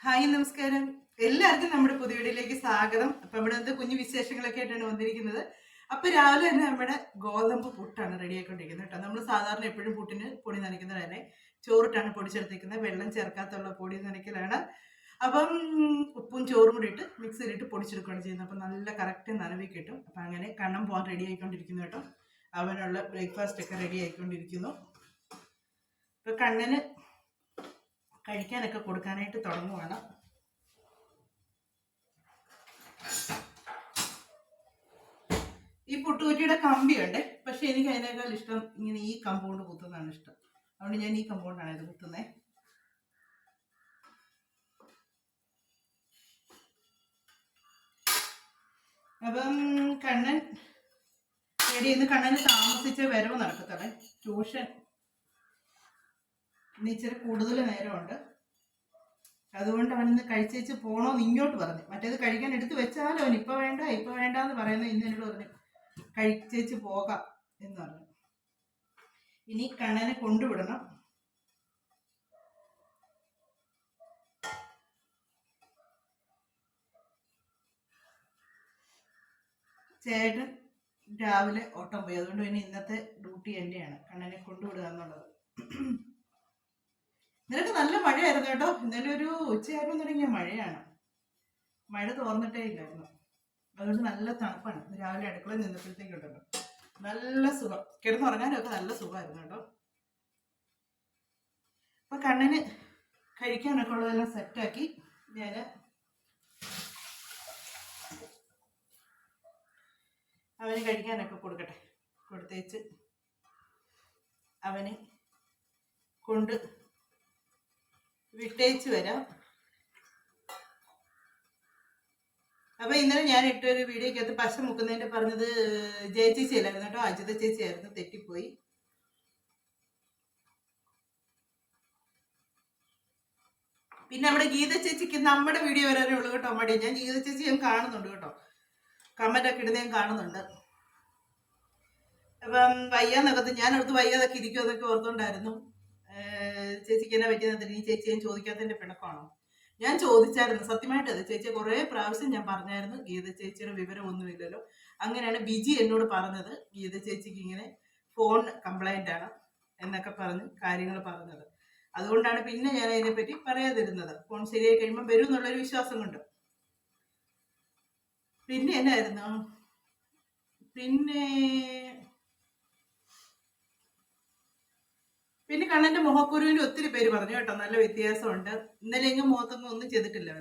Hi നമസ്കാരം. എല്ലാവർക്കും നമ്മുടെ പുതിയ വീഡിയോയിലേക്ക് സ്വാഗതം. അപ്പൊ നമ്മുടെ എന്ത് കുഞ്ഞു വിശേഷങ്ങളൊക്കെ ആയിട്ടാണ് വന്നിരിക്കുന്നത്. അപ്പൊ രാവിലെ തന്നെ നമ്മുടെ ഗോതമ്പ് പുട്ടാണ് റെഡി ആയിക്കൊണ്ടിരിക്കുന്നത് കേട്ടോ. നമ്മൾ സാധാരണ എപ്പോഴും പുട്ടിന് പൊടി നനയ്ക്കുന്നത് തന്നെ ചോറിട്ടാണ് പൊടിച്ചെടുത്തിരിക്കുന്നത്. വെള്ളം ചേർക്കാത്തുള്ള പൊടി നനയ്ക്കലാണ്. അപ്പം ഉപ്പും ചോറും കൂടി ഇട്ട് മിക്സിയിലിട്ട് പൊടിച്ചെടുക്കുകയാണ് ചെയ്യുന്നത്. അപ്പം നല്ല കറക്റ്റ് നനവി കിട്ടും. അപ്പം അങ്ങനെ കണ്ണം പോകാൻ റെഡി ആയിക്കൊണ്ടിരിക്കുന്നു കേട്ടോ. അവനുള്ള ബ്രേക്ക്ഫാസ്റ്റ് ഒക്കെ റെഡി ആയിക്കൊണ്ടിരിക്കുന്നു. ഇപ്പൊ കണ്ണന് കഴിക്കാനൊക്കെ കൊടുക്കാനായിട്ട് തുടങ്ങുവാണ്. ഈ പുട്ടുകുറ്റിയുടെ കമ്പിയുണ്ട്, പക്ഷെ എനിക്ക് അതിനേക്കാൾ ഇഷ്ടം ഇങ്ങനെ ഈ കമ്പൗണ്ട് കുത്തുന്നതാണ് ഇഷ്ടം. അതുകൊണ്ട് ഞാൻ ഈ കമ്പൗണ്ടാണ് ഇത് കുത്തുന്നത്. അപ്പം കണ്ണൻ ഇന്ന് കണ്ണന് താമസിച്ച് വരവ് നടക്കത്തല്ലേ. ട്യൂഷൻ ഇന്ന് ഇച്ചിരി കൂടുതൽ നേരമുണ്ട്. അതുകൊണ്ട് അവൻ ഇന്ന് കഴിച്ചേച്ച് പോണോന്ന് ഇങ്ങോട്ട് പറഞ്ഞു. മറ്റേത് കഴിക്കാൻ എടുത്ത് വെച്ചാലും അവൻ ഇപ്പൊ വേണ്ട എന്ന് പറയുന്നത് ഇന്ന് എന്നോട് പറഞ്ഞു കഴിച്ചേച്ച് പോകാം എന്ന് പറഞ്ഞു. ഇനി കണ്ണനെ കൊണ്ടുവിടണം. ചേട്ടൻ രാവിലെ ഓട്ടം പോയി. അതുകൊണ്ട് പിന്നെ ഇന്നത്തെ ഡ്യൂട്ടി എന്റെയാണ്, കണ്ണനെ കൊണ്ടുവിടുക എന്നുള്ളത്. നിനക്ക് നല്ല മഴയായിരുന്നു കേട്ടോ. ഇന്നലെ ഒരു ഉച്ചയായപ്പോൾ തുടങ്ങിയ മഴയാണ്. മഴ തോർന്നിട്ടേ ഇല്ലായിരുന്നു. അതുകൊണ്ട് നല്ല തണുപ്പാണ്. രാവിലെ അടുക്കളയിൽ നിന്നപ്പോഴത്തേക്കുണ്ടല്ലോ നല്ല സുഖം. കിടന്നുറങ്ങാനൊക്കെ നല്ല സുഖമായിരുന്നു കേട്ടോ. അപ്പൊ കണ്ണന് കഴിക്കാനൊക്കെ ഉള്ളതെല്ലാം സെറ്റാക്കി ഞാൻ അവന് കഴിക്കാനൊക്കെ കൊടുക്കട്ടെ. കൊടുത്തേച്ച് അവന് കൊണ്ട് വിട്ടേച്ച് വരാം. അപ്പൊ ഇന്നലെ ഞാൻ ഇട്ടൊരു വീഡിയോക്കകത്ത് പശ മുക്കുന്നതിന്റെ പറഞ്ഞത് ജയചേച്ചി അല്ലായിരുന്നു കേട്ടോ, അജിത ചേച്ചിയായിരുന്നു. തെറ്റിപ്പോയി. പിന്നെ നമ്മുടെ ഗീത ചേച്ചിക്ക് നമ്മുടെ വീഡിയോ വരാനേ ഉള്ളൂ കേട്ടോ മടി. ഞാൻ ഗീത ചേച്ചി ഞാൻ കാണുന്നുണ്ട് കേട്ടോ, കമന്റ് ഒക്കെ ഇടുന്ന ഞാൻ കാണുന്നുണ്ട്. അപ്പം വയ്യാന്നൊക്കെ ഞാൻ അടുത്ത് വയ്യാതൊക്കെ ഇരിക്കുമെന്നൊക്കെ ഓർത്തുകൊണ്ടായിരുന്നു. ചേച്ചിക്ക് എന്നാ പറ്റിയെന്ന് ഈ ചേച്ചി ഞാൻ ചോദിക്കാത്തതിന്റെ പിണക്കമാണോ? ഞാൻ ചോദിച്ചായിരുന്നു സത്യമായിട്ട്. അത് ചേച്ചിയെ കുറെ പ്രാവശ്യം ഞാൻ പറഞ്ഞായിരുന്നു. ഗീത ചേച്ചിയുടെ വിവരം ഒന്നുമില്ലല്ലോ. അങ്ങനെയാണ് ബിജി എന്നോട് പറഞ്ഞത്, ഗീത ചേച്ചിക്ക് ഇങ്ങനെ ഫോൺ കംപ്ലൈന്റ് ആണ് എന്നൊക്കെ പറഞ്ഞ് കാര്യങ്ങൾ പറഞ്ഞത്. അതുകൊണ്ടാണ് പിന്നെ ഞാൻ അതിനെപ്പറ്റി പറയാതിരുന്നത്. ഫോൺ ശരിയായി കഴിയുമ്പോൾ വരും എന്നുള്ളൊരു വിശ്വാസം കൊണ്ട്. പിന്നെ എന്നായിരുന്നു, പിന്നെ കണ്ണന്റെ മുഖക്കുരുവിന്റെ ഒത്തിരി പേര് പറഞ്ഞു കേട്ടോ. നല്ല വ്യത്യാസമുണ്ട്. ഇന്നലെ എങ്ങും മുഖത്തൊന്നും ഒന്നും ചെയ്തിട്ടില്ല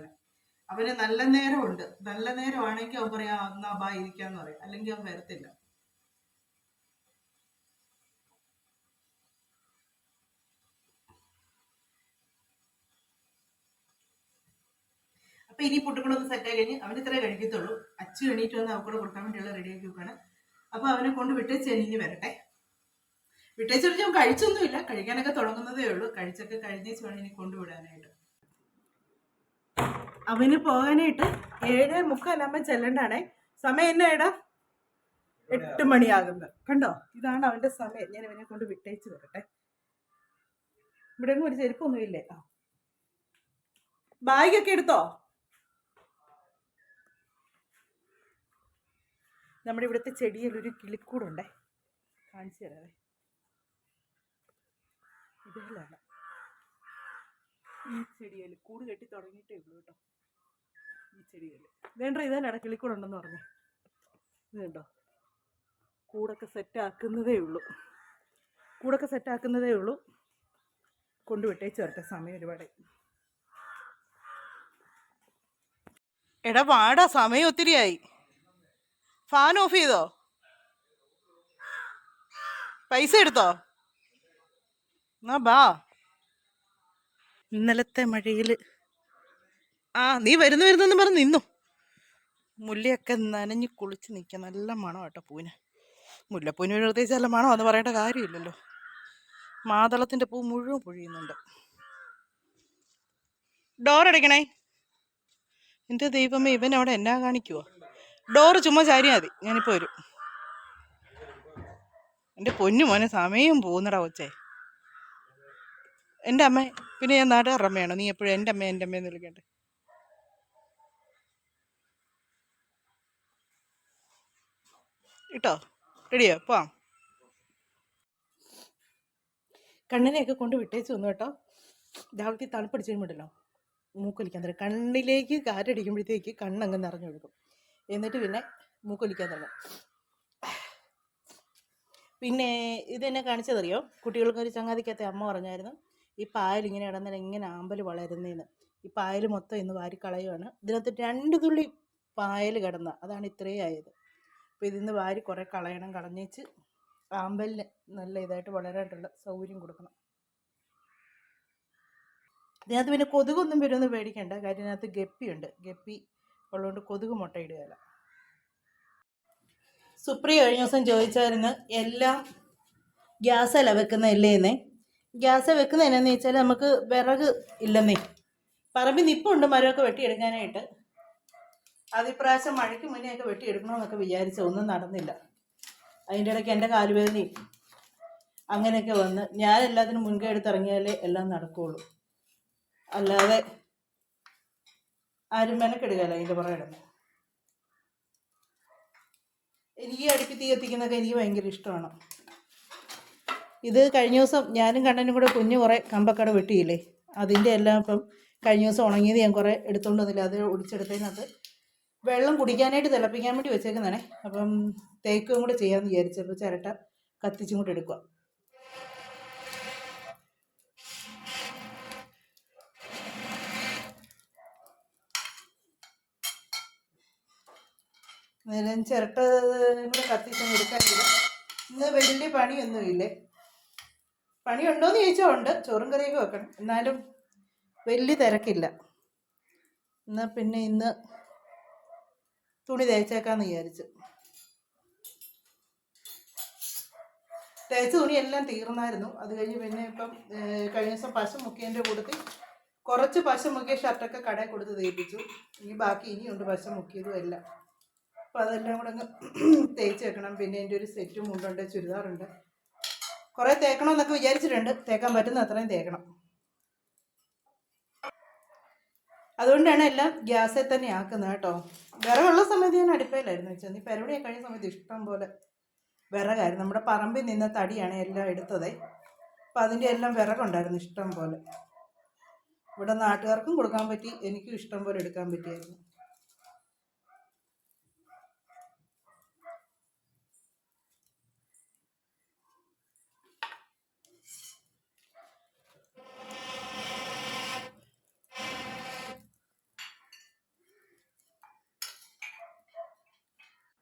അവന് നല്ല നേരമുണ്ട്. നല്ല നേരമാണെങ്കിൽ അവൻ പറയാ എന്നാ ബാ ഇരിക്കാന്ന് പറയും, അല്ലെങ്കിൽ അവൻ വരത്തില്ല. അപ്പൊ ഇനി പുട്ടുകളൊന്ന് സെറ്റായി കഴിഞ്ഞ് അവന് ഇത്രേ കഴിക്കത്തുള്ളൂ. അച്ചു എണീറ്റ് വന്ന് അവക്കൂടെ കൊടുക്കാൻ വേണ്ടിയുള്ള റെഡിയാക്കി വെക്കാണ്. അപ്പൊ അവനെ കൊണ്ട് വിട്ട് ചെനിഞ്ഞ് വരട്ടെ. വിട്ടേച്ചൊരു ഞാൻ കഴിച്ചൊന്നുമില്ല, കഴിക്കാനൊക്കെ തുടങ്ങുന്നതേ ഉള്ളൂ. കഴിച്ചൊക്കെ കഴിഞ്ഞേച്ച് വേണം ഇനി കൊണ്ടുവിടാനായിട്ട്. അവന് പോകാനായിട്ട് 7:45 ചെല്ലണ്ടാണേ. സമയം എന്നാ എടാ? 8 മണിയാകുന്നത് കണ്ടോ. ഇതാണ് അവന്റെ സമയം. ഞാൻ അവനെ കൊണ്ട് വിട്ടേച്ച് വരട്ടെ. ഇവിടെ ഒന്നും ഒരു ചെരുപ്പൊന്നും ഇല്ലേ? ബാഗൊക്കെ എടുത്തോ? നമ്മുടെ ഇവിടുത്തെ ചെടിയിൽ ഒരു കിളിക്കൂടുണ്ടേ, കാണിച്ചു തരാവേ. ഇതിലാണ് ഈ ചെടിയിൽ കൂട് കെട്ടി തുടങ്ങിയിട്ടേ ഉള്ളൂ കേട്ടോ. ഈ ചെടിയിൽ വേണ്ട ഇതല്ലാണ് കിളിക്കൂടുണ്ടെന്ന് പറഞ്ഞു. ഇത് കണ്ടോ, കൂടൊക്കെ സെറ്റാക്കുന്നതേ ഉള്ളൂ. കൊണ്ടുവിട്ടേച്ച് വരട്ടെ. സമയം ഒരുപാട്. എടാ പാടാ, സമയം ഒത്തിരിയായി. ഫാൻ ഓഫ് ചെയ്തോ? പൈസ എടുത്തോ? എന്നാ ബാ. ഇന്നലത്തെ മഴയിൽ നീ വരുന്നെന്ന് പറഞ്ഞ് നിന്നു. മുല്ലയൊക്കെ നനഞ്ഞ് കുളിച്ച് നിൽക്കുക. നല്ല മണം കേട്ടോ പൂവിന്. മുല്ലപ്പൂവിന് പ്രത്യേകിച്ച് നല്ല മണം എന്ന് പറയേണ്ട കാര്യമില്ലല്ലോ. മാതളത്തിൻ്റെ പൂ മുഴുവൻ പൊഴിയുന്നുണ്ട്. ഡോറടയ്ക്കണേ. എൻ്റെ ദൈവമേ, ഇവൻ അവിടെ എന്നാ കാണിക്കുവോ? ഡോറ് ചുമ്മാ ചാരിയാൽ മതി, ഞാനിപ്പോൾ വരും. എൻ്റെ പൊന്നു മോനെ, സമയം പോകുന്നടാ കൊച്ചേ. എൻ്റെ അമ്മ, പിന്നെ ഞാൻ നാട്ടുകാരുടെ അമ്മയാണോ? നീ എപ്പോഴും എൻ്റെ അമ്മയെന്ന് വിളിക്കട്ടെ. കേട്ടോ. റെഡിയോ? പോവാം. കണ്ണിനെയൊക്കെ കൊണ്ട് വിട്ടേച്ച് വന്നു കേട്ടോ. രാവിലത്തെ തണുപ്പടിച്ച് കഴിയുമ്പോഴല്ലോ മൂക്കൊലിക്കാൻ തരാം. കണ്ണിലേക്ക് കാറ്റടിക്കുമ്പോഴത്തേക്ക് കണ്ണങ്ങ് നിറഞ്ഞു കൊടുക്കും. എന്നിട്ട് പിന്നെ മൂക്കൊലിക്കാൻ തുടങ്ങും. പിന്നെ ഇതെന്നെ കാണിച്ചതറിയോ? കുട്ടികൾക്കൊരു ചങ്ങാതിക്കകത്തെ അമ്മ പറഞ്ഞായിരുന്നു ഈ പായൽ ഇങ്ങനെ കിടന്നാൽ ഇങ്ങനെ ആമ്പൽ വളരുന്നതെന്ന്. ഈ പായൽ മൊത്തം ഇന്ന് വാരിക്കളയുവാണ്. ഇതിനകത്ത് 2 തുള്ളി പായൽ കിടന്ന അതാണ് ഇത്രയും ആയത്. അപ്പോൾ ഇതിന്ന് വാരി കുറേ കളയണം. കളഞ്ഞേച്ച് ആമ്പലിന് നല്ല ഇതായിട്ട് വളരാനുള്ള സൗകര്യം കൊടുക്കണം. ഇതിനകത്ത് പിന്നെ കൊതുകൊന്നും വരുമെന്ന് പേടിക്കേണ്ട. കാര്യം ഇതിനകത്ത് ഗപ്പിയുണ്ട്. ഗപ്പി ഉള്ളതുകൊണ്ട് കൊതുക് മുട്ടയിടുകയില്ല. സുപ്രിയ കഴിഞ്ഞ ദിവസം ചോദിച്ചായിരുന്നു എല്ലാം ഗ്യാസല്ല വെക്കുന്നതല്ലേന്നേ. ഗ്യാസ് വെക്കുന്നതിനെന്ന് വെച്ചാൽ നമുക്ക് വിറക് ഇല്ലെന്നേ. പറമ്പിൽ നിപ്പുണ്ട് മരമൊക്കെ വെട്ടിയെടുക്കാനായിട്ട്. അതിപ്രാവശ്യം മഴയ്ക്ക് മുന്നേയൊക്കെ വെട്ടിയെടുക്കണമെന്നൊക്കെ വിചാരിച്ച ഒന്നും നടന്നില്ല. അതിൻ്റെ ഇടയ്ക്ക് എൻ്റെ കാലുവേദനയും അങ്ങനെയൊക്കെ വന്ന് ഞാൻ എല്ലാത്തിനും മുൻകൈ എടുത്തിറങ്ങിയാലേ എല്ലാം നടക്കുകയുള്ളൂ. അല്ലാതെ ആരും മെനക്കെടുകയല്ല അതിൻ്റെ പുറകെ കിടന്ന്. എനിക്ക് അടുപ്പി തീ കത്തിക്കുന്നതൊക്കെ എനിക്ക് ഭയങ്കര ഇഷ്ടമാണ്. ഇത് കഴിഞ്ഞ ദിവസം ഞാനും കണ്ണനും കൂടെ കുഞ്ഞ് കുറേ കമ്പക്കട വെട്ടിയില്ലേ, അതിൻ്റെ എല്ലാം ഇപ്പം കഴിഞ്ഞ ദിവസം ഉണങ്ങിയത് ഞാൻ കുറേ എടുത്തുകൊണ്ട് വന്നില്ല. അത് ഒടിച്ചെടുത്തതിനകത്ത് വെള്ളം കുടിക്കാനായിട്ട് തിളപ്പിക്കാൻ വേണ്ടി വെച്ചേക്കുന്നതാണേ. അപ്പം തേക്കും കൂടെ ചെയ്യാമെന്ന് വിചാരിച്ചപ്പോൾ ചിരട്ട കത്തിച്ചും കൂടെ എടുക്കുക. നേരം ചിരട്ട കൂടെ കത്തിച്ചൊന്നും എടുക്കാനില്ല. ഇന്ന് വലിയ പണിയൊന്നുമില്ലേ. പണിയുണ്ടോയെന്ന് ചോദിച്ചാൽ ഉണ്ട്. ചോറും കറിയൊക്കെ വെക്കണം. എന്നാലും വലിയ തിരക്കില്ല. എന്നാൽ പിന്നെ ഇന്ന് തുണി തേച്ചേക്കാമെന്ന് വിചാരിച്ചു. തേച്ച തുണിയെല്ലാം തീർന്നായിരുന്നു. അത് കഴിഞ്ഞ് പിന്നെ ഇപ്പം കഴിഞ്ഞ ദിവസം പശ മുക്കിയതിൻ്റെ കൂട്ടത്തിൽ കുറച്ച് പശ മുക്കിയ ഷർട്ടൊക്കെ കടയിൽ കൊടുത്ത് തേപ്പിച്ചു. ഇനി ബാക്കി ഇനിയുണ്ട് പശ മുക്കിയതും എല്ലാം. അപ്പോൾ അതെല്ലാം കൂടെ അങ്ങ് തേച്ച് വെക്കണം. പിന്നെ എൻ്റെ ഒരു സെറ്റും മുണ്ടുണ്ട്, ചുരിദാറുണ്ട്. കുറേ തേക്കണമെന്നൊക്കെ വിചാരിച്ചിട്ടുണ്ട്. തേക്കാൻ പറ്റുന്ന അത്രയും തേക്കണം. അതുകൊണ്ടാണ് എല്ലാം ഗ്യാസിൽ തന്നെ ആക്കുന്നത് കേട്ടോ. വിറകുള്ള സമയത്ത് ഞാൻ അടുപ്പയിലായിരുന്നു വെച്ചത്. ഈ പരിപാടിയൊക്കെ കഴിഞ്ഞ സമയത്ത് ഇഷ്ടം പോലെ വിറകായിരുന്നു. നമ്മുടെ പറമ്പിൽ നിന്ന് തടിയാണ് എല്ലാം എടുത്തത്. അപ്പം അതിൻ്റെ എല്ലാം വിറകുണ്ടായിരുന്നു ഇഷ്ടം പോലെ. ഇവിടെ നാട്ടുകാർക്കും കൊടുക്കാൻ പറ്റി, എനിക്കും ഇഷ്ടം പോലെ എടുക്കാൻ പറ്റിയായിരുന്നു.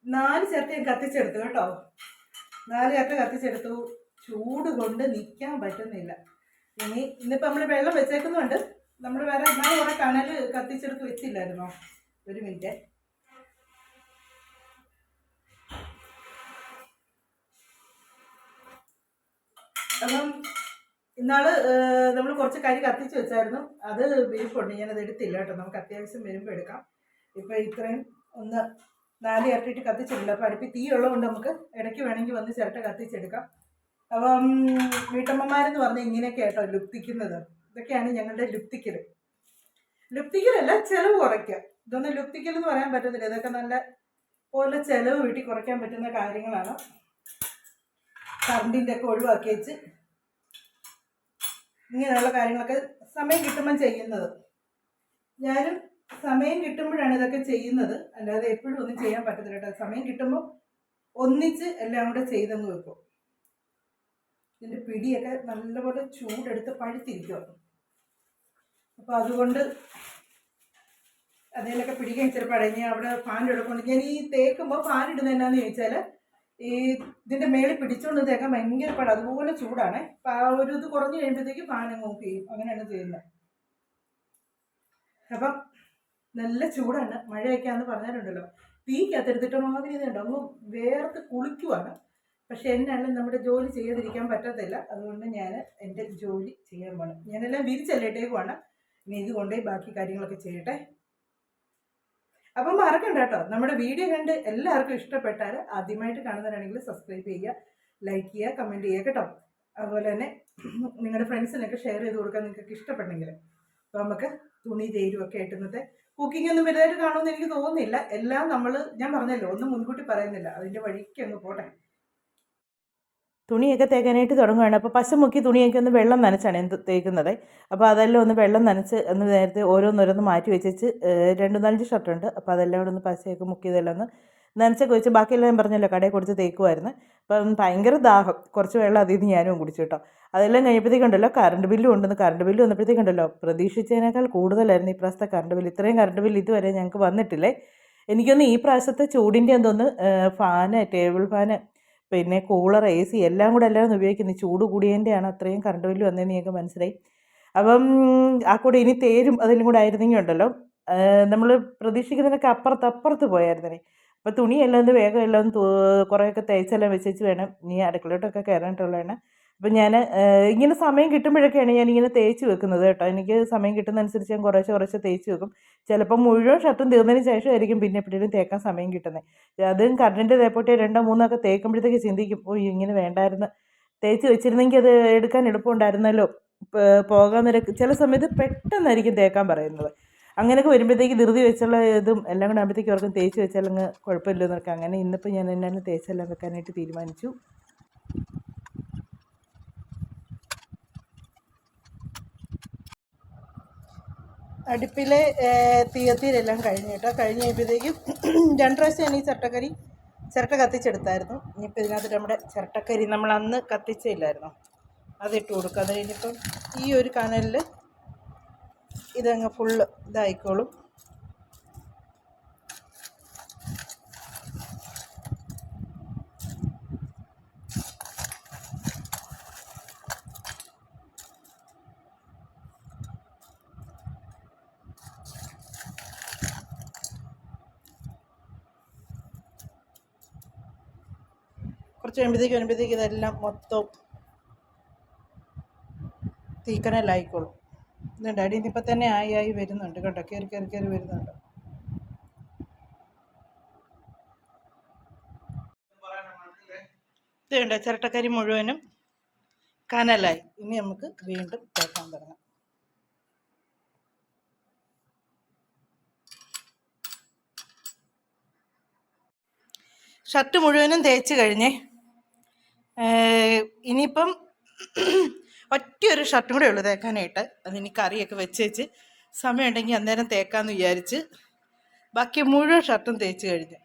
നാല് ചിരട്ട ഞാൻ കത്തിച്ചെടുത്തു കേട്ടോ. 4 ചിരട്ട കത്തിച്ചെടുത്തു. ചൂട് കൊണ്ട് നിൽക്കാൻ പറ്റുന്നില്ല. ഇന്നിപ്പോൾ നമ്മൾ വെള്ളം വെച്ചേക്കുന്നുണ്ട്. നമ്മൾ വേറെ എന്നാലും കുറെ കനൽ കത്തിച്ചെടുത്ത് വെച്ചില്ലായിരുന്നോ? ഒരു മിനിറ്റ്. അപ്പം ഇന്നാള് നമ്മൾ കുറച്ച് കരി കത്തിച്ച് വെച്ചായിരുന്നു. അത് വിരിപ്പുണ്ട്. ഞാനത് എടുത്തില്ല കേട്ടോ. നമുക്ക് അത്യാവശ്യം വരുമ്പോൾ എടുക്കാം. ഇപ്പം ഇത്രയും ഒന്ന് 4 ചിരട്ടിട്ട് കത്തിച്ചിട്ടില്ല. അപ്പം അടുപ്പിൽ തീ ഉള്ളതുകൊണ്ട് നമുക്ക് ഇടയ്ക്ക് വേണമെങ്കിൽ വന്ന് ചിരട്ട കത്തിച്ചെടുക്കാം. അപ്പം വീട്ടമ്മമാരെന്ന് പറഞ്ഞാൽ ഇങ്ങനെയൊക്കെ കേട്ടോ ലുപ്തിക്കുന്നത്. ഇതൊക്കെയാണ് ഞങ്ങളുടെ ലുപ്തിക്കൽ. ലുപ്തിക്കലല്ല, ചിലവ് കുറയ്ക്കുക. ഇതൊന്നും ലുപ്തിക്കൽ എന്ന് പറയാൻ പറ്റത്തില്ല. ഇതൊക്കെ നല്ല പോലെ ചിലവ് വീട്ടിൽ കുറയ്ക്കാൻ പറ്റുന്ന കാര്യങ്ങളാണ്. കറണ്ടിൻ്റെ ഒക്കെ ഒഴിവാക്കി വെച്ച് ഇങ്ങനെയുള്ള കാര്യങ്ങളൊക്കെ സമയം കിട്ടുമ്പം ചെയ്യുന്നത്. ഞാനും സമയം കിട്ടുമ്പോഴാണ് ഇതൊക്കെ ചെയ്യുന്നത്. അല്ലാതെ എപ്പോഴും ഒന്നും ചെയ്യാൻ പറ്റത്തില്ല കേട്ടോ. സമയം കിട്ടുമ്പോൾ ഒന്നിച്ച് എല്ലാം കൂടെ ചെയ്തങ്ങ് വെക്കും. ഇതിൻ്റെ പിടിയൊക്കെ നല്ലപോലെ ചൂടെടുത്ത് പഴുത്തിരിക്കുക. അപ്പോൾ അതുകൊണ്ട് അതിലൊക്കെ പിടിക്കാൻ ഇച്ചിരി പഴഞ്ഞ് അവിടെ ഫാൻ എടുക്കൊണ്ട് ഞാൻ ഈ തേക്കുമ്പോൾ ഫാൻ ഇടുന്നത് എന്നാന്ന് ചോദിച്ചാൽ ഈ ഇതിൻ്റെ മേളിൽ പിടിച്ചുകൊണ്ട് തേക്കാൻ ഭയങ്കര പാട്. അതുപോലെ ചൂടാണ്. അപ്പം ആ ഒരു ഇത് കുറഞ്ഞ് കഴിയുമ്പോഴത്തേക്ക് ഫാൻ അങ്ങ് ഓഫ് ചെയ്യും. അങ്ങനെയാണ് ചെയ്യുന്നത്. അപ്പം നല്ല ചൂടാണ്. മഴയൊക്കെയാണെന്ന് പറഞ്ഞിട്ടുണ്ടല്ലോ. തീക്കകത്തെടുത്തിട്ട് മാതിരി ഇതുണ്ട്. അങ്ങ് വേർത്ത് കുളിക്കുവാണ്. പക്ഷെ എന്നാലും നമ്മുടെ ജോലി ചെയ്യാതിരിക്കാൻ പറ്റത്തില്ല. അതുകൊണ്ട് ഞാൻ എൻ്റെ ജോലി ചെയ്യാൻ പോകണം. ഞാനെല്ലാം വിരിച്ചല്ലേട്ടേക്കുവാണ്. ഇനി ഇത് കൊണ്ടുപോയി ബാക്കി കാര്യങ്ങളൊക്കെ ചെയ്യട്ടെ. അപ്പം മറക്കണ്ട കേട്ടോ, നമ്മുടെ വീഡിയോ കണ്ട് എല്ലാവർക്കും ഇഷ്ടപ്പെട്ടാൽ ആദ്യമായിട്ട് കാണുന്നവരാണെങ്കിൽ സബ്സ്ക്രൈബ് ചെയ്യുക, ലൈക്ക് ചെയ്യുക, കമൻറ്റ് ചെയ്യുക കേട്ടോ. അതുപോലെ തന്നെ നിങ്ങളുടെ ഫ്രണ്ട്സിനൊക്കെ ഷെയർ ചെയ്ത് കൊടുക്കാൻ നിങ്ങൾക്ക് ഇഷ്ടപ്പെട്ടെങ്കിൽ. അപ്പോൾ നമുക്ക് തുണി തേരുമൊക്കെ ആയിട്ട് ഇന്നത്തെ കുക്കിംഗ് ഒന്നും വലുതായിട്ട് കാണുമെന്ന് എനിക്ക് തോന്നുന്നില്ല. എല്ലാം ഞാൻ പറഞ്ഞല്ലോ, ഒന്നും മുൻകൂട്ടി പറയുന്നില്ല, അതിൻ്റെ വഴിക്ക് അങ്ങ് പോട്ടെ. തുണിയൊക്കെ തേക്കാനായിട്ട് തുടങ്ങുകയാണ്. അപ്പോൾ പശ മുക്കി തുണിയൊക്കെ ഒന്ന് വെള്ളം നനച്ചാണ് തേക്കുന്നത്. അപ്പോൾ അതെല്ലാം ഒന്ന് വെള്ളം നനച്ച് ഒന്ന് നേരത്തെ ഓരോന്നോരോന്ന് മാറ്റി വെച്ച് 2-4 ഷർട്ടുണ്ട്. അപ്പോൾ അതെല്ലാം കൂടെ ഒന്ന് പശയൊക്കെ മുക്കിയതെല്ലാം ഒന്ന് നനച്ചൊക്കെ വെച്ച് ബാക്കിയെല്ലാം ഞാൻ പറഞ്ഞല്ലോ കടയിൽ കൊടുത്ത് തേക്കുമായിരുന്നു. അപ്പം ഭയങ്കര ദാഹം, കുറച്ച് വെള്ളം അതിൽ നിന്ന് ഞാനും കുടിച്ചു കേട്ടോ. അതെല്ലാം കഴിഞ്ഞപ്പോഴത്തേക്കുണ്ടല്ലോ കറണ്ട് ബില്ലും ഉണ്ടെന്ന്. കറണ്ട് ബില്ല് വന്നപ്പോഴത്തേക്കുണ്ടല്ലോ പ്രതീക്ഷിച്ചതിനേക്കാൾ കൂടുതലായിരുന്നു ഈ പ്രാവശ്യത്തെ കറണ്ട് ബില്ല്. ഇത്രയും കറണ്ട് ബില്ല് ഇതുവരെ ഞങ്ങൾക്ക് വന്നിട്ടില്ലേ. എനിക്കൊന്ന് ഈ പ്രാവശ്യത്തെ ചൂടിൻ്റെ എന്തോന്ന് ഫാന്, ടേബിൾ ഫാന്, പിന്നെ കൂളർ, AC എല്ലാം കൂടെ എല്ലാവരും ഉപയോഗിക്കുന്നത്. ചൂട് കൂടിയതിൻ്റെയാണ് അത്രയും കറണ്ട് ബില്ല് വന്നതെന്ന് ഞങ്ങൾക്ക് മനസ്സിലായി. അപ്പം ആ കൂടെ ഇനി തേരും അതിലും കൂടെ ആയിരുന്നെങ്കിൽ ഉണ്ടല്ലോ നമ്മൾ പ്രതീക്ഷിക്കുന്നതിനൊക്കെ അപ്പുറത്ത് പോയായിരുന്നേ. അപ്പോൾ തുണിയെല്ലാം ഒന്ന് വേഗം എല്ലാം കുറേയൊക്കെ തേച്ചെല്ലാം വെച്ചേച്ച് വേണം ഇനി അടുക്കളയോട്ടൊക്കെ കയറാനായിട്ടുള്ളതാണ്. അപ്പം ഞാൻ ഇങ്ങനെ സമയം കിട്ടുമ്പോഴൊക്കെയാണ് ഞാനിങ്ങനെ തേച്ച് വെക്കുന്നത് കേട്ടോ. എനിക്ക് സമയം കിട്ടുന്നതനുസരിച്ച് ഞാൻ കുറേശ്ശെ തേച്ച് വെക്കും. ചിലപ്പോൾ മുഴുവൻ ഷർട്ടും തീർന്നതിന് ശേഷമായിരിക്കും പിന്നെ എപ്പോഴേലും തേക്കാൻ സമയം കിട്ടുന്നത്. അതും കറണ്ടിൻ്റെ തേപ്പോട്ടെ 2-3 ഒക്കെ തേക്കുമ്പോഴത്തേക്ക് ചിന്തിക്കും, ഓ ഇങ്ങനെ വേണ്ടായിരുന്നു, തേച്ച് വെച്ചിരുന്നെങ്കിൽ അത് എടുക്കാൻ എളുപ്പമുണ്ടായിരുന്നല്ലോ, പോകാൻ നിരക്ക് ചില സമയത്ത് പെട്ടെന്നായിരിക്കും തേക്കാൻ പറയുന്നത്. അങ്ങനെയൊക്കെ വരുമ്പോഴത്തേക്ക് ധൃതി വെച്ചുള്ള ഇതും എല്ലാം കൂടെ ആകുമ്പോഴത്തേക്ക് അവർക്കും തേച്ച് വെച്ചാലങ്ങ് കുഴപ്പമില്ലെന്നൊക്കെ. അങ്ങനെ ഇന്നിപ്പോൾ ഞാൻ എന്നാലും തേച്ചെല്ലാം വെക്കാനായിട്ട് തീരുമാനിച്ചു. അടുപ്പിലെ തീയത്തീരെല്ലാം കഴിഞ്ഞ് കേട്ടോ. കഴിഞ്ഞ് കഴിയുമ്പോഴത്തേക്കും 2 പ്രാവശ്യം ഞാൻ ഈ ചിരട്ട കത്തിച്ചെടുത്തായിരുന്നു. ഇനിയിപ്പോൾ ഇതിനകത്ത് നമ്മുടെ ചിരട്ടക്കരി നമ്മൾ അന്ന് കത്തിച്ചില്ലായിരുന്നു, അതിട്ട് കൊടുക്കുക. അത് കഴിഞ്ഞിപ്പം ഈ ഒരു കനലിൽ ഇതങ്ങ് ഫുള്ള് ഇതായിക്കോളും. കുറച്ച് വരുമ്പോഴത്തേക്ക് ഇതെല്ലാം മൊത്തം തീക്കനലായിക്കോളും. ഇതുണ്ട് അടി ഇപ്പം തന്നെ ആയി വരുന്നുണ്ട് കേട്ടോ, കയറി വരുന്നുണ്ട്. ഇതുണ്ട് ചിരട്ടക്കരി മുഴുവനും കനലായി. ഇനി നമുക്ക് വീണ്ടും തേക്കാൻ തുടങ്ങാം. ഷർട്ട് മുഴുവനും തേച്ച് കഴിഞ്ഞേ. ഇനിയിപ്പം ഒറ്റയൊരു ഷർട്ടും കൂടെ ഉള്ളു തേക്കാനായിട്ട്. അതിനി കറിയൊക്കെ വെച്ച് സമയം ഉണ്ടെങ്കിൽ അന്നേരം തേക്കാമെന്ന് വിചാരിച്ച് ബാക്കി മുഴുവൻ ഷർട്ടും തേച്ച് കഴിഞ്ഞു.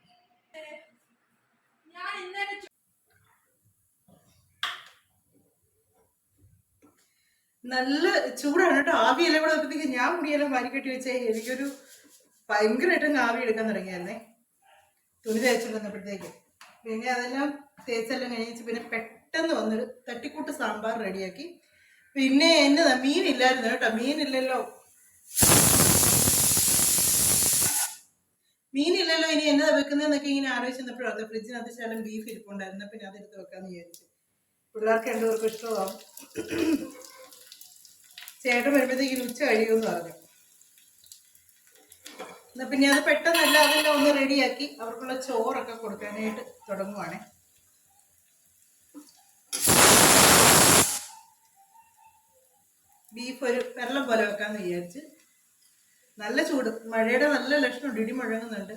നല്ല ചൂടാണ് കേട്ടോ. ആവിയെല്ലാം കൂടെ വെച്ചപ്പോഴത്തേക്ക് ഞാൻ മുടിയെല്ലാം വാരിക്കെട്ടി വെച്ചേ എനിക്കൊരു ഭയങ്കരമായിട്ട് ആവി എടുക്കാൻ തുടങ്ങിയായിരുന്നേ തുണി തേച്ചിട്ട്. പിന്നെ അതെല്ലാം തേച്ചെല്ലാം കഴിഞ്ഞിട്ട് പിന്നെ പെട്ടെന്ന് വന്നൊരു തട്ടിക്കൂട്ട് സാമ്പാർ റെഡിയാക്കി. പിന്നെ എന്നതാ മീനില്ലായിരുന്നു കേട്ടോ, മീനില്ലല്ലോ ഇനി എന്നതാ വെക്കുന്നതെന്നൊക്കെ ഇങ്ങനെ ആലോചിച്ചപ്പോഴാണ് ഫ്രിഡ്ജിനകത്ത് ശകലം ബീഫ് ഇരിപ്പുണ്ടായിരുന്നു. പിന്നെ അതെടുത്ത് വെക്കാന്ന് വിചാരിച്ചു. പിള്ളേർക്ക് രണ്ടുപേർക്കും ഇഷ്ടമാവും. ചേട്ടൻ വരുമ്പോഴത്തേക്കും ഉച്ച കഴിയുമെന്ന് പറഞ്ഞു. എന്നാൽ പിന്നെ അത് പെട്ടെന്നല്ല അതെല്ലാം ഒന്ന് റെഡിയാക്കി അവർക്കുള്ള ചോറൊക്കെ കൊടുക്കാനായിട്ട് തുടങ്ങുവാണേ. ബീഫ് ഒരു വെള്ളം പോലെ വെക്കാന്ന് വിചാരിച്ച്. നല്ല ചൂട്, മഴയുടെ നല്ല ലക്ഷണമുണ്ട്, ഇടി മുഴങ്ങുന്നുണ്ട്.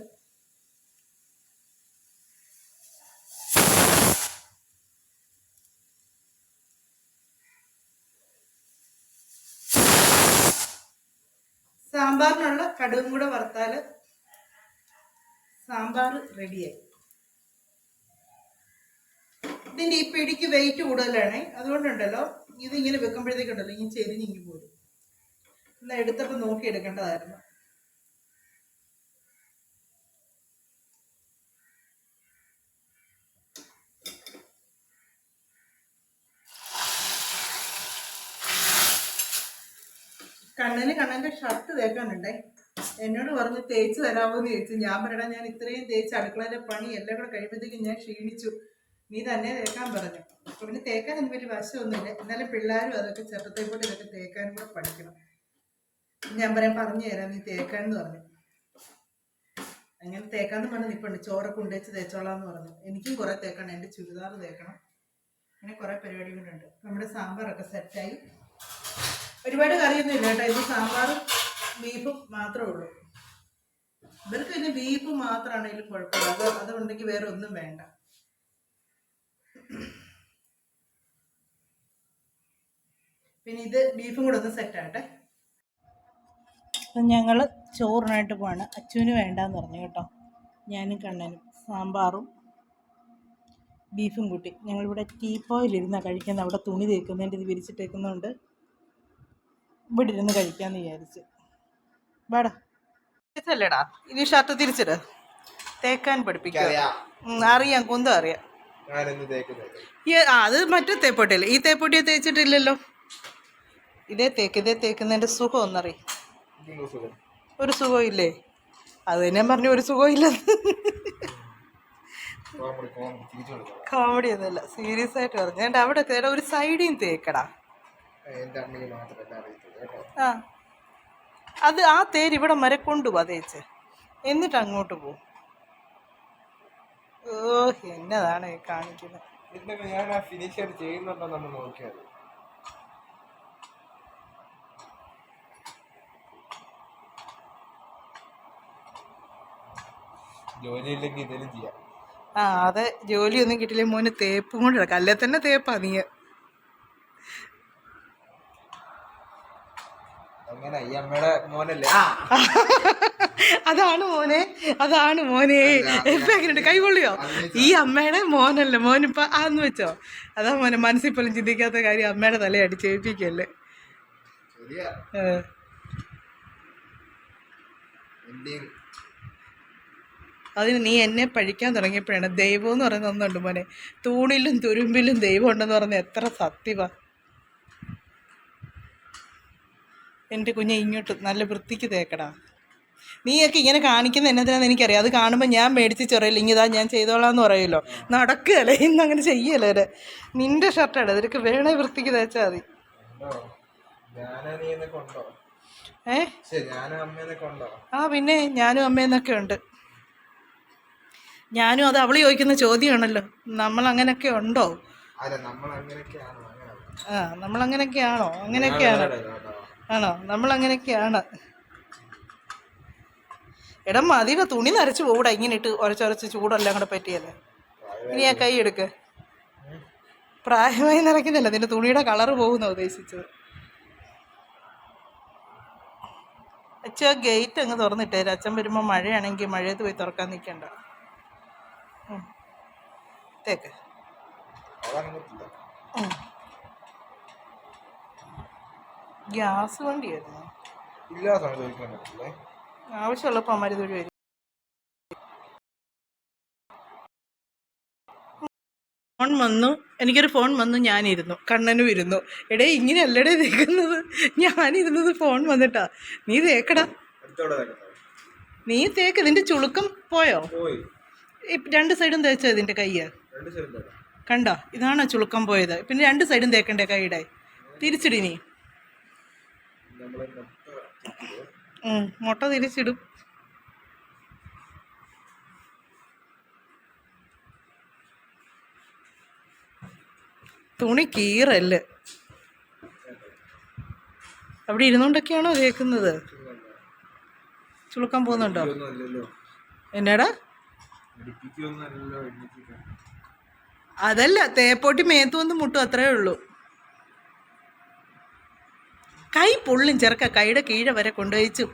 സാമ്പാറിനുള്ള കടുകും കൂടെ വറുത്താല് സാമ്പാർ റെഡിയായി. ഇതിന്റെ ഈ പിടിക്ക് വെയിറ്റ് കൂടുതലാണേ, അതുകൊണ്ടുണ്ടല്ലോ ഇതിങ്ങനെ വെക്കുമ്പോഴത്തേക്കുണ്ടല്ലോ ഇങ്ങനെ ചെരിഞ്ഞിങ്ങി പോരും. എന്നാ എടുത്തപ്പോൾ നോക്കി എടുക്കേണ്ടതായിരുന്നു. കണ്ണന്റെ ഷർട്ട് തേക്കാനുണ്ടേ. എന്നോട് പറഞ്ഞ് തേച്ച് തരാമോന്ന് ചോദിച്ചു. ഞാൻ പറയടാ, ഞാൻ ഇത്രയും തേച്ച് അടുക്കളയിലെ പണി എല്ലാം കൂടെ കഴിയുമ്പോഴത്തേക്കും ഞാൻ ക്ഷീണിച്ചു, നീ തന്നെ തേക്കാൻ പറഞ്ഞു. അപ്പൊ പിന്നെ തേക്കാനൊന്നും വലിയ വശമൊന്നുമില്ല. എന്നാലും പിള്ളേരും അതൊക്കെ ചെറുത്തേക്കൂടെ ഇതൊക്കെ തേക്കാനും കൂടെ പഠിക്കണം. ഞാൻ പറഞ്ഞു തരാം, നീ തേക്കാന്ന് പറഞ്ഞു. അങ്ങനെ തേക്കാന്ന് പറഞ്ഞ് നിൽപ്പുണ്ട്. ചോറൊക്കെ ഉണ്ടേച്ച് തേച്ചോളാന്ന് പറഞ്ഞു. എനിക്കും കുറെ തേക്കണം, എൻ്റെ ചുരിദാർ തേക്കണം, അങ്ങനെ കുറെ പരിപാടികളുണ്ട്. നമ്മുടെ സാമ്പാറൊക്കെ സെറ്റായി. ഒരുപാട് കറിയൊന്നും ഇല്ല കേട്ടോ, ഇത് സാമ്പാറും ബീഫും മാത്രമേ ഉള്ളൂ. ഇവർക്ക് പിന്നെ ബീഫ് മാത്രമാണെങ്കിലും കുഴപ്പമില്ല, അതുണ്ടെങ്കിൽ വേറെ ഒന്നും വേണ്ട. പിന്നെ ഇത് ബീഫും കൂടെ ഒന്ന് സെറ്റാട്ടെ. അപ്പം ഞങ്ങൾ ചോറിനായിട്ട് പോവാണ്. അച്ചുവിന് വേണ്ടാന്ന് പറഞ്ഞു കേട്ടോ. ഞാനും കണ്ണനും സാമ്പാറും ബീഫും കൂട്ടി. ഞങ്ങളിവിടെ ടീപ്പോയിലിരുന്നാണ് കഴിക്കുന്നത്. അവിടെ തുണി തേക്കുന്നതിൻ്റെ ഇത് വിരിച്ചിട്ടേക്കുന്നതുകൊണ്ട് ഇവിടെ ഇരുന്ന് കഴിക്കാമെന്ന് വിചാരിച്ച്. വേടാ അല്ലേടാ, ഇനി ഷർട്ട് തിരിച്ചിട്. തേക്കാൻ പഠിപ്പിക്കാം. അറിയാം, കുന്തം അറിയാം. അത് മറ്റേ തേപ്പൊട്ടിയല്ലേ, ഈ തേപ്പൊട്ടിയെ തേച്ചിട്ടില്ലല്ലോ. ഇതേ തേക്കുന്നതിൻ്റെ സുഖം ഒന്നറിയും. ഒരു സുഖം ഇല്ലേ? അത് ഞാൻ പറഞ്ഞു ഒരു സുഖം ഇല്ലെന്ന്. കോമഡി ഒന്നുമില്ല, സീരിയസ് ആയിട്ട് പറഞ്ഞു. ഞാൻ അവിടെ ഒരു സൈഡിൽ തേക്കടാ. ആ അത് ആ തേര് ഇവിടെ വരെ കൊണ്ടുപോവാ തേച്ച്, എന്നിട്ട് അങ്ങോട്ട് പോകും. ഓ എന്നതാണ് കാണിക്കുന്നത്. ജോലിയില്ലെങ്കിൽ ഇതെല്ലാം ചെയ്യാം. ആ അതെ, ജോലിയൊന്നും കിട്ടില്ല മോന്. തേപ്പും കൊണ്ട് കിടക്കാം, അല്ലേ തന്നെ തേപ്പാ നീ. അതാണ് മോനെ, അതാണ് മോനെ. ഇപ്പൊ എങ്ങനെയുണ്ട്, കൈകൊള്ളിയോ? ഈ അമ്മയുടെ മോനല്ലേ മോനിപ്പ ആന്ന് വെച്ചോ. അതാ മോനെ, മനസ്സിൽ പോലും ചിന്തിക്കാത്ത കാര്യം അമ്മയുടെ തല അടിച്ചേൽപ്പിക്കല്ലേ. അതിന് നീ എന്നെ പഴിക്കാൻ തുടങ്ങിയപ്പോഴാണ്. ദൈവം എന്ന് പറയുന്ന ഒന്നുണ്ട് മോനെ. തൂണിലും തുരുമ്പിലും ദൈവം ഉണ്ടെന്ന് പറഞ്ഞ എത്ര സത്യവാ. എൻ്റെ കുഞ്ഞെ ഇങ്ങോട്ട് നല്ല വൃത്തിക്ക് തേക്കടാ. നീയൊക്കെ ഇങ്ങനെ കാണിക്കുന്ന എന്നതിനാന്ന് എനിക്കറിയാം. അത് കാണുമ്പോൾ ഞാൻ മേടിച്ച് ചെറിയില്ല, ഇങ്ങിതാ ഞാൻ ചെയ്തോളാന്ന് പറയുമല്ലോ. നടക്കുകയല്ലേ, ഇന്നങ്ങനെ ചെയ്യല്ലേ. നിന്റെ ഷർട്ടാണ്, നിനക്ക് വേണേ വൃത്തിക്ക് തേച്ചാൽ മതി. ആ പിന്നെ ഞാനും അമ്മയെന്നൊക്കെ ഉണ്ട്. ഞാനും അത് അവള് ചോദിക്കുന്ന ചോദ്യമാണല്ലോ, നമ്മൾ അങ്ങനെയൊക്കെ ഉണ്ടോ? ആ നമ്മളങ്ങനെയൊക്കെയാണോ? അങ്ങനെയൊക്കെയാണ് ആണോ? നമ്മളങ്ങനെയൊക്കെയാണ്. എടാ മതിയുടെ തുണി നരച്ച് പോകൂടാ, ഇങ്ങനെ ഇട്ട് ഉരച്ചുരച്ച് ചൂടെല്ലാം കൂടെ പറ്റിയല്ലേ. ഇനി ആ കൈ എടുക്ക്. പ്രായമായി നിറയ്ക്കുന്നില്ല, നിന്റെ തുണിയുടെ കളറ് പോകുന്ന ഉദ്ദേശിച്ചത്. അച്ഛാ ഗേറ്റ് അങ്ങ് തുറന്നിട്ടേര്. അച്ഛൻ വരുമ്പോൾ മഴയാണെങ്കിൽ മഴയത്ത് പോയി തുറക്കാൻ നിൽക്കണ്ട. തേക്ക്. ഗ്യാസ് വണ്ടിയായിരുന്നു. ആവശ്യമുള്ളപ്പോൾ അമ്മ ഇതുവഴി വരും. ഫോൺ വന്നു, എനിക്കൊരു ഫോൺ വന്നു, ഞാനിരുന്നു, കണ്ണനും ഇരുന്നു. എടേ ഇങ്ങനെയല്ലടേ തേക്കുന്നത്, ഞാനിരുന്നത് ഫോൺ വന്നിട്ടാ. നീ തേക്കടാ, നീ തേക്ക്. നിന്റെ ചുളുക്കം പോയോ? രണ്ട് സൈഡും തേച്ചോ ഇതിൻ്റെ കയ്യ്? കണ്ടോ, ഇതാണോ ചുളുക്കം പോയത്? പിന്നെ രണ്ട് സൈഡും തേക്കണ്ടേ കൈയുടെ? തിരിച്ചിടി നീ. മുട്ട തിരിച്ചിടും. തുണി കീറല്ല്. അവിടെ ഇരുന്നുകൊണ്ടൊക്കെയാണോ തേക്കുന്നത്? ചുളുക്കാൻ പോകുന്നുണ്ടോ? എന്നാടാ? അതല്ല, തേപ്പോട്ടി മേത്ത് വന്ന് മുട്ടും, അത്രേ ഉള്ളൂ. കൈ പൊള്ളും ചെറുക്ക, കൈയുടെ കീഴെ വരെ കൊണ്ടുപോയിച്ചു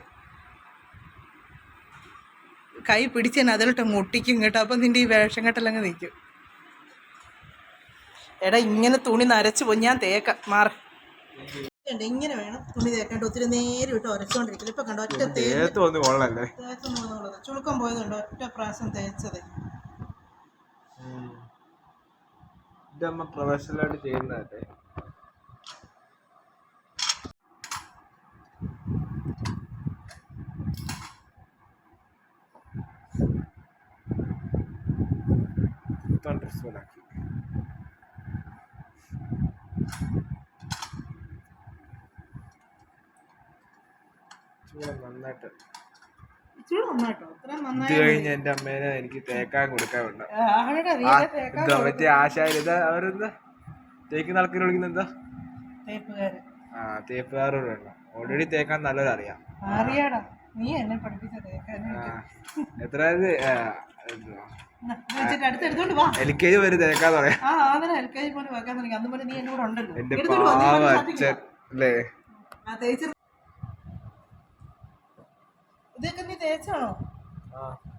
കൈ പിടിച്ചതിന് അതിലോട്ട് മുട്ടിക്കും കേട്ടോ. അപ്പം നിന്റെ ഈ വേഷം കെട്ടലങ്ങ് നിൽക്കും. എടാ ഇങ്ങനെ തുണി നരച്ചു പോയി, ഞാൻ തേക്കാം, മാറി. ഇങ്ങനെ വേണം തുണി തേക്കേണ്ട. ഒത്തിരി നേരം ഇട്ട് ഉരച്ചോണ്ടിരിക്കില്ല. ഇപ്പൊ കണ്ടോ ഒറ്റ തേച്ചൊന്നുള്ളത്, ചുളുക്കം പോയതുണ്ടോ? ഒറ്റ പ്രാവശ്യം തേച്ചത്. പ്രൊഫഷണലായിട്ട് ചെയ്യുന്നതല്ലേ. നന്നായിട്ട് ഇത് കഴിഞ്ഞ് എന്റെ അമ്മേനെ എനിക്ക് തേക്കാൻ കൊടുക്കാറുണ്ട്. മറ്റേ ആശാരി അവരെന്താ തേക്കുന്ന ആൾക്കാർ വിളിക്കുന്ന എന്താ? ആ തേപ്പുകാരോട് വേണം. ഓൾറെഡി തേക്കാൻ നല്ലതറിയാം. നീ എന്നെ പഠിപ്പിച്ച തേക്കാനായിട്ട്. എത്രയായത് വെച്ചിട്ട് അടുത്ത് എടുത്തോണ്ട് വാ. LKG വരെ തേക്കാന്ന് പറയാം. അങ്ങനെ LKG പോലെ വെക്കാൻ തുടങ്ങി. അന്ന് പോലെ നീ എന്നോട് ഉണ്ടല്ലോ. എന്റെ പാവ അച്ഛൻ അല്ലേ. ഇതൊക്കെ നീ തേച്ചാണോ?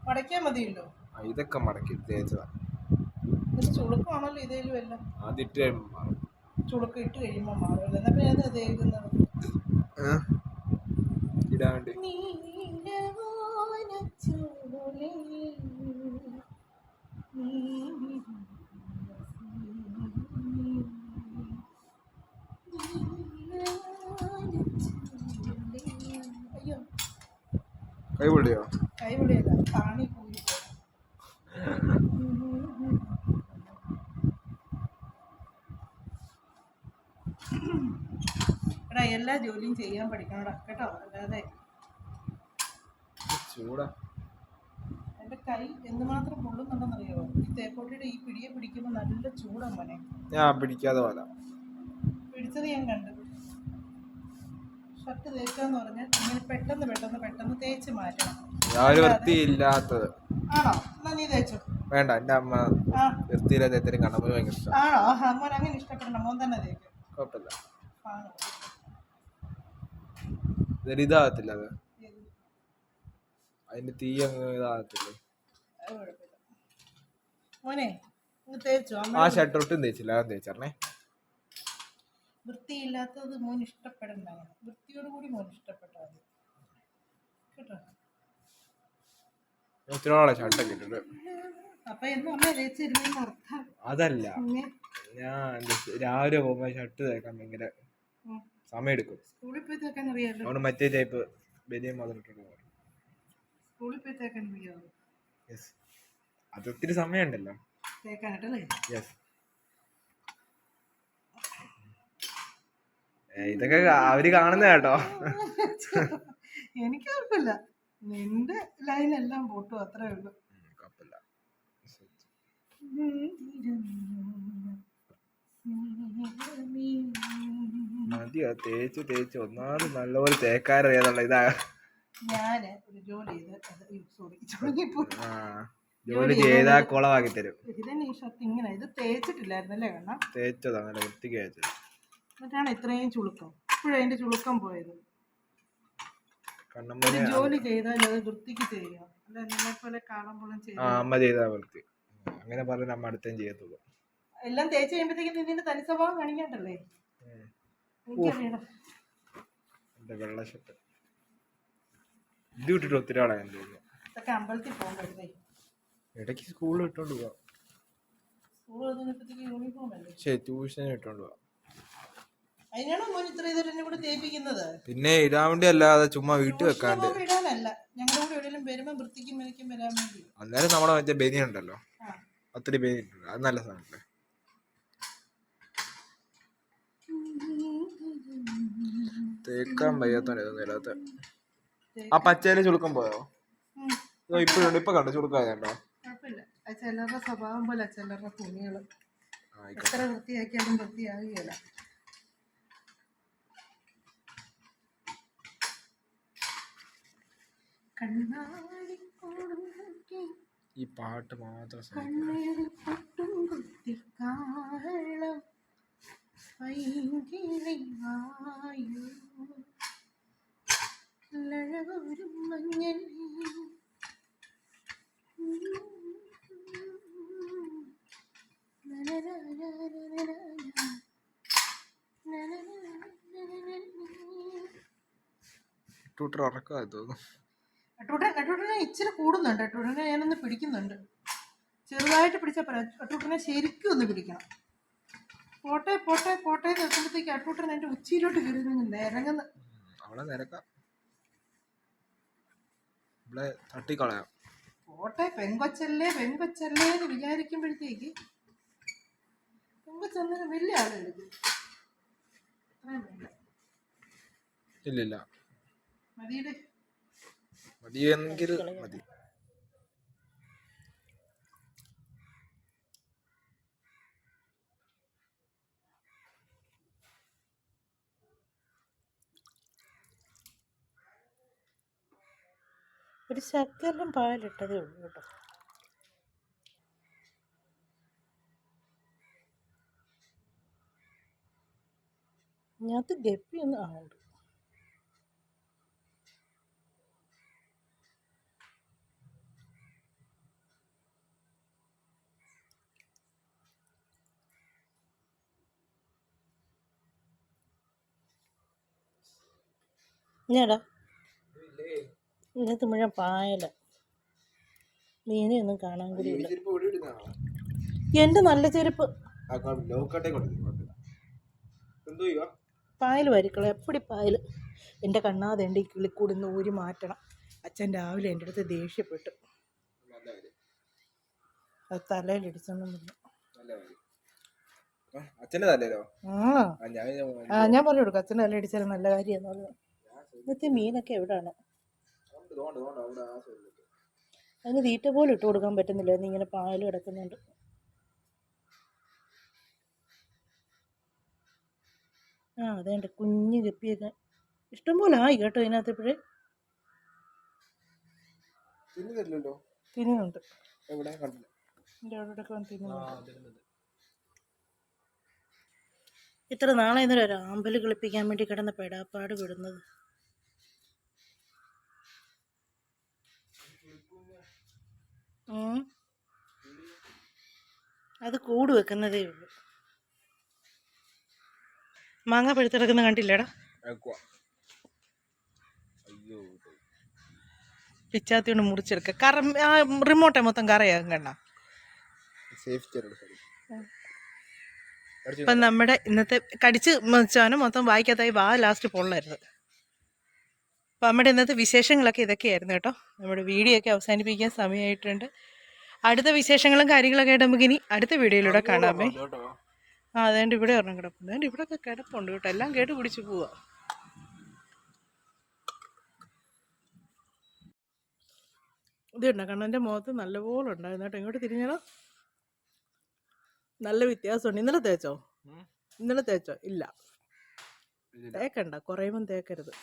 മടക്കിയാ മതിയല്ലോ. ഇതൊക്കെ മടക്കി തേച്ചതാ. ചുളുക്കാണല്ലോ ഇതേലും എല്ലാം. അതിട്ട് ചുളുക്ക ഇട്ട് കഴിയുമ്പോ മാറുമല്ലോ. എന്നാ പിന്നെ അത് തേക്കുന്നത് ഇടാണ്ട്. അയ്യോ കൈ പൊള്ളിയോ? കൈ പൊള്ളിയല്ല, കാണി പോയി. എടാ എല്ലാ ജോലിയും ചെയ്യാൻ പഠിക്കണടാ കേട്ടോ. അല്ലാതെ ചൂടാ. എന്റെ കൈ എന്തുമാത്രം പൊള്ളുന്നുണ്ടെന്നറിയോ? ഈ തേക്കോട്ടിയുടെ ഈ പിടിയെ പിടിക്കുമ്പോൾ നല്ല ചൂടാ മോനെ. ഞാൻ പിടിക്കാതെ പോലെ പിടിച്ചത് ഞാൻ കണ്ടു. ഷർട്ട് തേക്കാന്ന് പറഞ്ഞാൽ ഇങ്ങനെ പെട്ടെന്ന് പെട്ടെന്ന് പെട്ടെന്ന് തേച്ച് മാറ്റണം. വൃത്തിയില്ലാത്തത് ആണോ? എന്നാ നീ തേച്ചോ. വേണ്ട, എന്റെ അമ്മ വൃത്തിയില്ലാത്ത എത്രയും കണ്ടപ്പോൾ ഭയങ്കര ഇഷ്ടം. ആണോ? മോൻ അങ്ങനെ ഇഷ്ടപ്പെടണം. മോൻ തന്നെ തേക്കും. കുഴപ്പമില്ല. ആണോ? ഇതാകത്തില്ല, അത് അതിന്റെ തീ അങ്ങ് ഇതാകത്തില്ലേ. മോനെ തേച്ചോ. ആ ഷർട്ട് ഒട്ടും തേച്ചില്ല, അത് തേച്ചറിഞ്ഞേ. വൃത്തിയില്ലാത്തത് മോൻ ഇഷ്ടപ്പെടണ്ടാണ്. വൃത്തിയോട് കൂടി മോൻ ഇഷ്ടപ്പെട്ടാൽ കേട്ടോ. ഒത്തിരി ഷർട്ടൊക്കെ ഇട്ടിട്ട് അപ്പൊ എന്നും അമ്മ തേച്ചിരുന്ന അർത്ഥം അതല്ല. ഞാൻ രാവിലെ പോകുമ്പോ ഷർട്ട് തേക്കാൻ ഭയങ്കര സമയം എടുക്കും. സ്കൂളിൽ പോയി തേക്കാൻ അറിയാലോ. അവിടെ മറ്റേ ടൈപ്പ് ബനിയൻ മാത്രം ഇട്ടിട്ട് പോകും. സ്കൂളിൽ പോയി തേക്കാൻ അറിയാമോ? യെസ്, അത് ഒത്തിരി സമയമുണ്ടല്ലോ തേക്കാനായിട്ടല്ലേ. യെസ്. ഇതൊക്കെ അവര് കാണുന്ന കേട്ടോ. എനിക്ക് കുഴപ്പമില്ല. നിന്റെ ലൈനെല്ലാം പൊട്ടും, അത്രേ ഉള്ളൂ. കുഴപ്പമില്ല. മതിയോ തേച്ച് തേച്ച് ഒന്നാമത് നല്ലപോലെ തേക്കാറിയാന്നുള്ള ഇതാ. ഞാന് ഒരു ജോലി ജോലി ചെയ്താ കുളമാക്കി തരും. ഇതിന് ഈ ഷർട്ട് ഇങ്ങനെ ഇത് തേച്ചിട്ടില്ലായിരുന്നല്ലേ കണ്ണ? തേച്ചതാ, നല്ല വൃത്തിക്ക് തേച്ചത്. എന്നിട്ടാണ് ഇത്രയും ചുളുക്കം. ഇപ്പോഴും അതിന്റെ ചുളുക്കം പോയത്. കണ്ണമ്മ ജോലി ചെയ്താൽ അത് വൃത്തിക്ക് ചെയ്യുക, അല്ല നിന്നെ പോലെ കാണുമ്പോഴും അമ്മ ചെയ്താ വൃത്തി. അങ്ങനെ പറഞ്ഞ അമ്മ അടുത്തേം ചെയ്യത്തുള്ളൂ. എല്ലാം തേച്ച് കഴിയുമ്പോഴത്തേക്കും നിന്റെ തനി സ്വഭാവം കാണിക്കണ്ടല്ലേ. എനിക്കറിയണം. എന്റെ വെള്ള ഷർട്ട് ഇത് വിട്ടിട്ട് ഒത്തിരി ആളാണ് തോന്നുന്നു. ഇതൊക്കെ അമ്പലത്തിൽ പോകുമ്പോഴേ ഇടയ്ക്ക് സ്കൂളിൽ ഇട്ടോണ്ട് പോവാം. സ്കൂൾ യൂണിഫോം അല്ലേ? ശരി, ട്യൂഷന് ഇട്ടോണ്ട് പോവാം. അതിനാണോ മോൻ ഇത്ര ഇതൊരെന്നെ കൂടെ തേപ്പിക്കുന്നത്? പിന്നെ ഇടാൻ വേണ്ടി അല്ലാതെ ചുമ്മാ വീട്ടിൽ വെക്കാണ്ട്. ഇടാനല്ല, ഞങ്ങളുടെ കൂടെ എവിടെയെങ്കിലും വരുമ്പോ വൃത്തിക്കും മെനക്കും വരാൻ വേണ്ടി. അന്നേരം നമ്മുടെ മറ്റേ ബനിയൻ ഉണ്ടല്ലോ, ഒത്തിരി ബനിയൻ ഉണ്ട്, അത് നല്ല സാധനല്ലേ. തേക്കാൻ വയ്യാത്ത ആ പച്ചയില് ചുളുക്കം പോയോ? ഇപ്പഴുണ്ട്, ഇപ്പൊ കണ്ടോ ചുളുക്കായോ? കുഴപ്പമില്ല, ചിലരുടെ സ്വഭാവം പോലെ ചിലരുടെ തുണികള് എത്ര വൃത്തിയാക്കിയാലും വൃത്തിയാകുകയില്ല. ഈ പാട്ട് മാത്രം ട്യൂട്ടർ ഉറക്കാതെ തോന്നുന്നു. അട്ടൂട്ടനെ ഇച്ചിരി കൂടുന്നുണ്ട്. അട്ടൂട്ടനെ ഞാനൊന്ന് പിടിക്കുന്നുണ്ട്, ചെറുതായിട്ട് പിടിച്ചാൽ പറയാം. അട്ടൂട്ടനെ ശരിക്കും ഒന്ന് പിടിക്കണം. പോട്ടെ പോട്ടെ പോട്ടെ നിൽക്കുമ്പോഴത്തേക്ക് അട്ടൂട്ടൻ എൻ്റെ ഉച്ചിയിലോട്ട് കയറുന്നുണ്ട്, ഇറങ്ങുന്ന. അവളെ നിരക്കാം, ഇവിടെ തട്ടിക്കളയാം. പോട്ടെ, പെങ്കൊച്ചല്ലേ പെങ്കൊച്ചല്ലേ എന്ന് വിചാരിക്കുമ്പോഴത്തേക്ക് പെങ്കൊച്ചന്നേരം വലിയ ആളെടുക്കും. ഇല്ലില്ല, മതിയുടെ മതിയെങ്കിൽ മതി. ഒരു ശകലം പാലിട്ടതേ ഉള്ളൂ കേട്ടോ. ഇതിനകത്ത് ഗപ്പിയൊന്നും ആവുണ്ട്. ഞാടാ ഇതിനകത്ത് മുഴുവൻ പായല, മീനെയൊന്നും കാണാൻ കൂടിയില്ല. എൻ്റെ നല്ല ചെരുപ്പ് പായൽ വരിക്കളെ എപ്പടി പായൽ. എൻ്റെ കണ്ണാതെ എൻ്റെ ഈ കിളിക്കൂടി നിന്ന് ഊരി മാറ്റണം. അച്ഛൻ രാവിലെ എൻ്റെ അടുത്ത് ദേഷ്യപ്പെട്ടു. അത് തലയിലിടിച്ചൊന്നുമില്ല. ഞാൻ പറഞ്ഞു കൊടുക്കും അച്ഛൻ്റെ തലയിടിച്ചാലും നല്ല കാര്യമെന്ന് പറഞ്ഞു. ഇന്നത്തെ മീനൊക്കെ എവിടെയാണ്? അതിന് തീറ്റ പോലും ഇട്ട് കൊടുക്കാൻ പറ്റുന്നില്ല, ഇങ്ങനെ പായൽ കിടക്കുന്നുണ്ട്. അതേണ്ട കുഞ്ഞ് ഗപ്പിയൊക്കെ ഇഷ്ടംപോലെ ആയി കേട്ടോ ഇതിനകത്ത്. ഇപ്പോഴേ തിന്നുന്നുണ്ട്. എൻ്റെ അവിടെയൊക്കെ വന്ന് തിന്നുന്നുണ്ട്. ഇത്ര നാളെ ഇന്നലെ ഒരു ആമ്പല് കളിപ്പിക്കാൻ വേണ്ടി കിടന്ന പെടാപ്പാട് വിടുന്നത്. അത് കൂട് വെക്കുന്നതേ ഉള്ളൂ. മാങ്ങ പഴുത്തിറക്കുന്ന കണ്ടില്ലേടാ? പിച്ചാത്തി കൊണ്ട് മുറിച്ചെടുക്ക. റിമോട്ടെ മൊത്തം കറയാകും കണ്ണ. ഇപ്പം നമ്മുടെ ഇന്നത്തെ കടിച്ച് വെച്ചാലും മൊത്തം വായിക്കാത്തായി ലാസ്റ്റ് പൊള്ളരുത്. അപ്പം നമ്മുടെ ഇന്നത്തെ വിശേഷങ്ങളൊക്കെ ഇതൊക്കെയായിരുന്നു കേട്ടോ. നമ്മുടെ വീഡിയോ ഒക്കെ അവസാനിപ്പിക്കാൻ സമയമായിട്ടുണ്ട്. അടുത്ത വിശേഷങ്ങളും കാര്യങ്ങളൊക്കെ ആയിട്ട് നമുക്ക് ഇനി അടുത്ത വീഡിയോയിലൂടെ കാണാമേ. അതേണ്ട ഇവിടെ ഒരെണ്ണം കിടപ്പുണ്ട്. അതേണ്ട ഇവിടെയൊക്കെ കിടപ്പുണ്ട് കേട്ടോ. എല്ലാം കേട്ട് പിടിച്ച് പോവാ. ഇത് കണ്ടോ കണ്ണൻ്റെ മുഖത്ത് നല്ലപോലെ ഉണ്ടായിരുന്നു കേട്ടോ. ഇങ്ങോട്ട് തിരിഞ്ഞാലോ നല്ല വ്യത്യാസമുണ്ട്. ഇന്നലെ തേച്ചോ? ഇല്ല തേക്കണ്ട, കുറയുമ്പം തേക്കരുത്.